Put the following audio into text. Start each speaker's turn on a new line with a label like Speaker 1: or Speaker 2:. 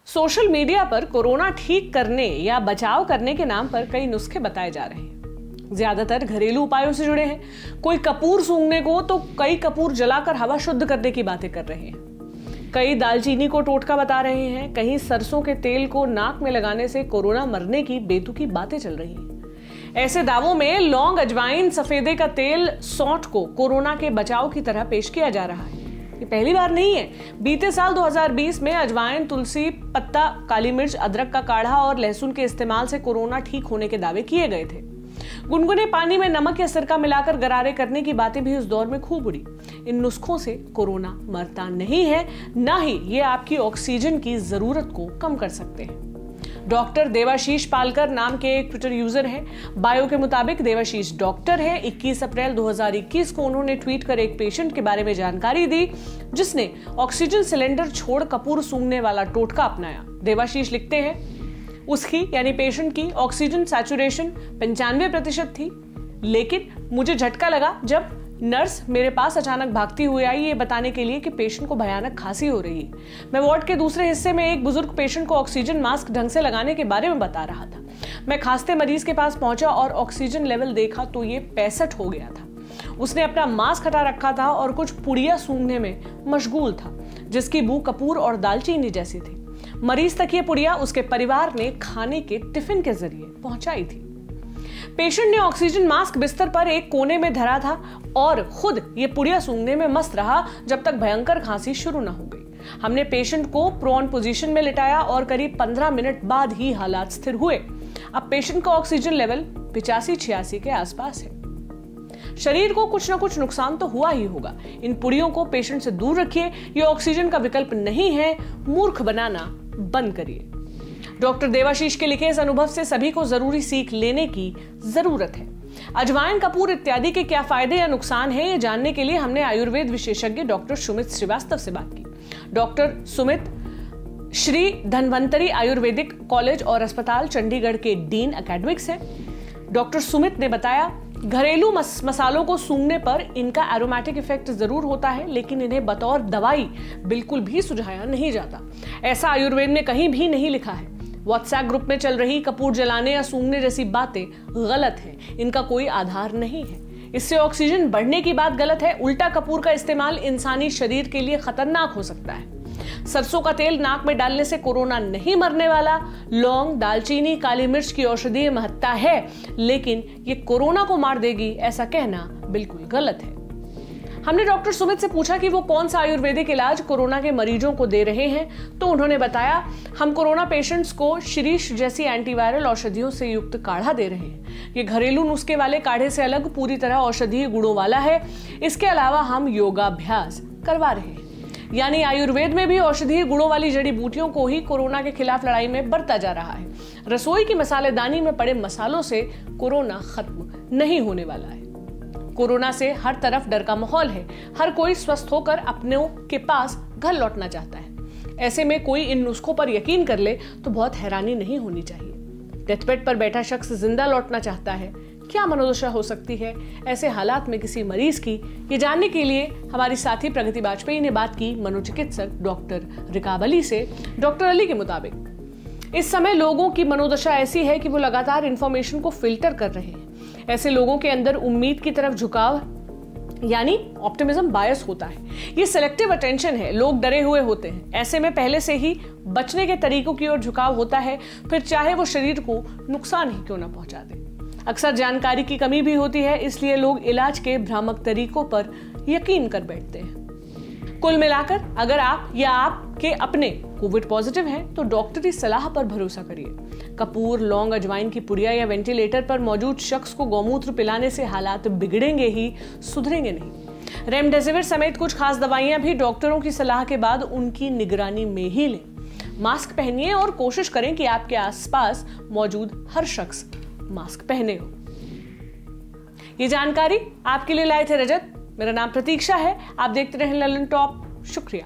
Speaker 1: Social media पर corona ठीक करने या बचाव करने के नाम पर कई नुस्खे बताए जा रहे हैं। ज्यादातर घरेलू उपायों से जुड़े हैं। कोई कपूर सूंघने को तो कई कपूर जलाकर हवा शुद्ध करने की बातें कर रहे हैं। कई दालचीनी को टोटका बता रहे हैं। कहीं सरसों के तेल को नाक में लगाने से कोरोना मरने की बेतुकी बातें चल रही हैं। ऐसे दावों में लौंग, अजवाइन, सफेदे का तेल, सौंठ को कोरोना के बचाव की तरह पेश किया जा रहा है। ये पहली बार नहीं है। बीते साल 2020 में अजवाइन, तुलसी पत्ता, काली मिर्च, अदरक का काढ़ा और लहसुन के इस्तेमाल से कोरोना ठीक होने के दावे किए गए थे। गुनगुने पानी में नमक या सिरका मिलाकर गरारे करने की बातें भी उस दौर में खूब उड़ी। इन नुस्खों से कोरोना मरता नहीं है, ना ही ये आपकी ऑक्सीजन की जरूरत को कम कर सकते हैं। डॉक्टर देवाशीष पालकर नाम के एक ट्विटर यूजर हैं। बायो के मुताबिक देवाशीष डॉक्टर है। 21 अप्रैल 2021 को उन्होंने ट्वीट कर एक पेशेंट के बारे में जानकारी दी जिसने ऑक्सीजन सिलेंडर छोड़ कपूर सूंघने वाला टोटका अपनाया। देवाशीष लिखते हैं, उसकी यानी पेशेंट की ऑक्सीजन सैचुरेशन 95% थी, लेकिन मुझे झटका लगा जब नर्स मेरे पास अचानक भागती हुई आई ये बताने के लिए कि पेशेंट को भयानक खांसी हो रही है। मैं वार्ड के दूसरे हिस्से में एक बुजुर्ग पेशेंट को ऑक्सीजन मास्क ढंग से लगाने के बारे में बता रहा था। मैं खांसते मरीज के पास पहुंचा और ऑक्सीजन लेवल देखा तो ये 65 हो गया था। उसने अपना मास्क हटा रखा था और कुछ पुड़िया सूंघने में मशगूल था जिसकी बू कपूर और दालचीनी जैसी थी। मरीज तक ये पुड़िया उसके परिवार ने खाने के टिफिन के जरिए पहुंचाई थी। पेशेंट ने ऑक्सीजन मास्क बिस्तर पर एक कोने में धरा था और खुद ये पुड़िया सूंघने में मस्त रहा जब तक भयंकर खांसी शुरू न हो गई। हमने पेशेंट को प्रोन पोजीशन में लिटाया और करीब 15 मिनट बाद ही हालात स्थिर हुए। अब पेशेंट का ऑक्सीजन लेवल 85-86 के आसपास है। शरीर को कुछ न कुछ नुकसान तो हुआ ही होगा। इन पुड़ियों को पेशेंट से दूर रखिए। ये ऑक्सीजन का विकल्प नहीं है। मूर्ख बनाना बंद करिए। डॉक्टर देवाशीष के लिखे इस अनुभव से सभी को जरूरी सीख लेने की जरूरत है। अजवाइन, कपूर इत्यादि के क्या फायदे या नुकसान हैं ये जानने के लिए हमने आयुर्वेद विशेषज्ञ डॉक्टर सुमित श्रीवास्तव से बात की। डॉक्टर सुमित श्री धन्वंतरी आयुर्वेदिक कॉलेज और अस्पताल चंडीगढ़ के डीन एकेडमिक्स हैं। डॉक्टर सुमित ने बताया, घरेलू मसालों को सूंघने पर इनका एरोमेटिक इफेक्ट जरूर होता है, लेकिन इन्हें बतौर दवाई बिल्कुल भी सुझाया नहीं जाता। ऐसा आयुर्वेद में कहीं भी नहीं लिखा है। व्हाट्सएप ग्रुप में चल रही कपूर जलाने या सूंघने जैसी बातें गलत हैं। इनका कोई आधार नहीं है। इससे ऑक्सीजन बढ़ने की बात गलत है। उल्टा कपूर का इस्तेमाल इंसानी शरीर के लिए खतरनाक हो सकता है। सरसों का तेल नाक में डालने से कोरोना नहीं मरने वाला। लौंग, दालचीनी, काली मिर्च की औषधीय महत्ता है, लेकिन ये कोरोना को मार देगी ऐसा कहना बिल्कुल गलत है। हमने डॉक्टर सुमित से पूछा कि वो कौन सा आयुर्वेदिक इलाज कोरोना के मरीजों को दे रहे हैं, तो उन्होंने बताया, हम कोरोना पेशेंट्स को शिरीष जैसी एंटीवायरल औषधियों से युक्त काढ़ा दे रहे हैं। ये घरेलू नुस्खे वाले काढ़े से अलग पूरी तरह औषधीय गुणों वाला है। इसके अलावा हम योगाभ्यास करवा रहे हैं। यानी आयुर्वेद में भी औषधीय गुणों वाली जड़ी बूटियों को ही कोरोना के खिलाफ लड़ाई में बरता जा रहा है। रसोई की मसालेदानी में पड़े मसालों से कोरोना खत्म नहीं होने वाला है। कोरोना से हर तरफ डर का माहौल है। हर कोई स्वस्थ होकर अपनों के पास घर लौटना चाहता है। ऐसे में कोई इन नुस्खों पर यकीन कर ले तो बहुत हैरानी नहीं होनी चाहिए। डेथबेड पर बैठा शख्स जिंदा लौटना चाहता है। क्या मनोदशा हो सकती है ऐसे हालात में किसी मरीज की, ये जानने के लिए हमारी साथी प्रगति वाजपेयी ने बात की मनोचिकित्सक डॉक्टर रिकाब अली से। डॉक्टर अली के मुताबिक इस समय लोगों की मनोदशा ऐसी है कि वो लगातार इंफॉर्मेशन को फिल्टर कर रहे हैं। ऐसे लोगों के अंदर उम्मीद की तरफ झुकाव यानी ऑप्टिमिज्म बायस होता है। ये सिलेक्टिव अटेंशन है। लोग डरे हुए होते हैं। ऐसे में पहले से ही बचने के तरीकों की ओर झुकाव होता है, फिर चाहे वो शरीर को नुकसान ही क्यों ना पहुंचा दे। अक्सर जानकारी की कमी भी होती है, इसलिए लोग इलाज के भ्रामक तरीकों पर यकीन कर बैठते हैं। कुल मिलाकर अगर आप या आपके अपने कोविड पॉजिटिव हैं तो डॉक्टरी सलाह पर भरोसा करिए। कपूर, लौंग, अजवाइन की पुड़िया या वेंटिलेटर पर मौजूद शख्स को गौमूत्र पिलाने से हालात बिगड़ेंगे ही, सुधरेंगे नहीं। रेमडेसिविर समेत कुछ खास दवाइयां भी डॉक्टरों की सलाह के बाद उनकी निगरानी में ही लें। मास्क पहनिए और कोशिश करें कि आपके आसपास मौजूद हर शख्स मास्क पहने हो। ये जानकारी आपके लिए लाए थे रजत। मेरा नाम प्रतीक्षा है। आप देखते रहें ललन टॉप। शुक्रिया।